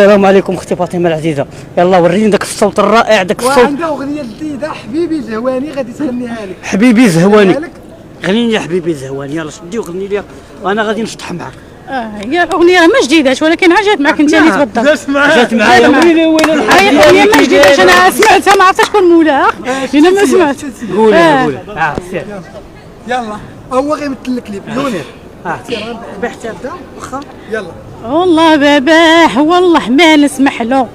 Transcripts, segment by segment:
السلام عليكم اختي فاطمه العزيزه. يلا وريني داك الصوت الرائع، داك الصوت. وعندها اغنيه جديده حبيبي زهواني غادي تغنيها لك. حبيبي زهواني، غني لي حبيبي زهواني. يلا شدي وغني لي وانا غادي نشطح معاك. هي الاغنيه ما جديداش ولكن جات معك انت اللي تبدل. جات معايا وين هي الاغنيه ما جديداش، انا سمعتها ما عرفتش شكون مولاها، انا ما سمعت. قولها سير. يلا هو غيمثل الكليب. يونس بحث هذا واخا. يلا والله باباه والله ما نسمح له،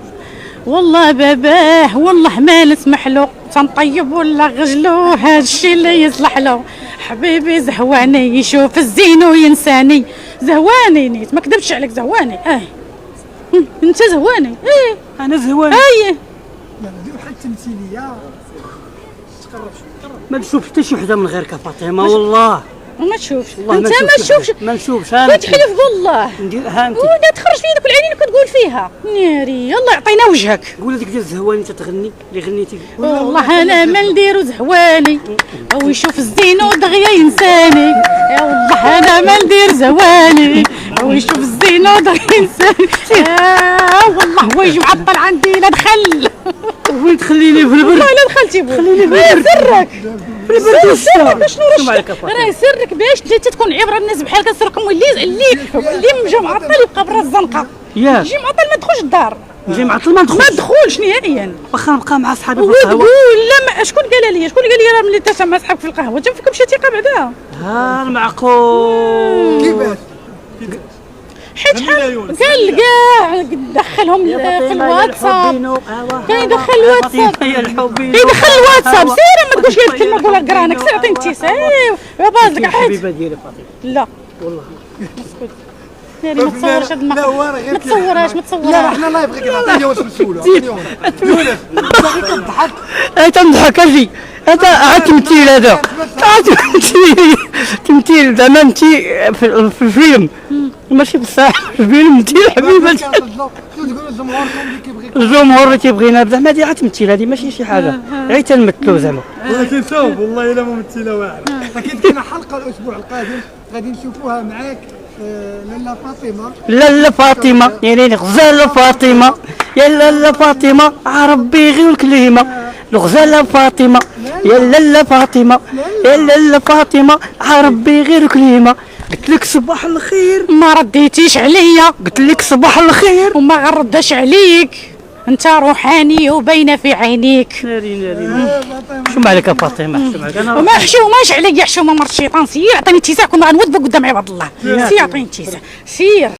والله باباه والله ما نسمح له، تنطيب ولا غجلو هادشي اللي يصلح له. حبيبي زهواني يشوف الزين وينساني، زهواني نيت ما كذبتش عليك زهواني. انت زهواني. انا زهواني. يلا ديروا بحال التمثيليه. تقرب ما نشوف حتى شي وحده من غيرك فاطمه والله. ما تشوفش والله انت ما تشوفش. ما نشوفش. كتحلف بالله ندير ها انت ولا تخرج في ذوك العينين اللي كتقول فيها ناري. يلا عطينا وجهك. قول هذيك ديال الزهواني تتغني اللي غنيتي. والله انا ما نديرو زهواني او يشوف الزين ودغيا ينساني. يا والله انا ما ندير زهواني او يشوف الزين ودغيا ينساني. والله هو يجي معطل عندي لا دخل. وين تخليني في البرد؟ والله لا دخلتي بو خليني في البرد. سرك في البرد والشتا. شنو راه سرك باش انت تكون عبره الناس بحالك تسرقهم اللي مجا معطل يبقى برا الزنقه. ياك يجي معطل ما تدخلش الدار. نجي معطل ما ندخلش. ما تدخلش نهائيا. واخا نبقى مع صحابي هو في القهوه. تقول لا شكون قال لي راه ملي انت مع صحابك في القهوه تنفكم شي ثقه بعدا. ها المعقول. كيفاش حيت شحال قال كاع دخلهم في الواتساب. كان يدخل الواتساب يدخل الواتساب. سير ما تقولش لي الكلمه قولها قرانك. سير عطيني اتصال يا باز لك الحبيبه ديالي فاطمه. لا والله ناري ما تصورش هاد لا هو راه ما تصورهاش ما لا تصورهاش. حنا لايف غير كنعطي يونس نسولو. يونس باغي كنضحك. انت مضحك اجي انت عاد تمثيل هذا. تمثيل زعما انت في الفيلم ماشي بصح في الفيلم انت الحبيبه. الجمهور اللي تيبغينا زعما هذه عاد تمثيل، هذه ماشي شي حاجه غير تنمثلوا زعما. ولكن شوف والله الا ممثله واعره. اكيد كاينه حلقه الاسبوع القادم غادي نشوفوها معاك لاله فاطمه. لاله فاطمه يعني غزاله فاطمه. يا لاله فاطمه ربي غير الكلمه. الغزاله فاطمه يا لاله فاطمه. يا لاله فاطمه ربي غير الكلمه. قلت لك صباح الخير ما رديتيش عليا. قلت لك صباح الخير وما غنردش عليك. انت روحاني وباينه في عينيك. ناري شو مالك يا فاطمه؟ شو مالك؟ انا وما حشوماش عليا حشومه مرت الشيطان. سير عطيني اتساع كنا غنوضبك قدام عباد الله. سير عطيني اتساع سير.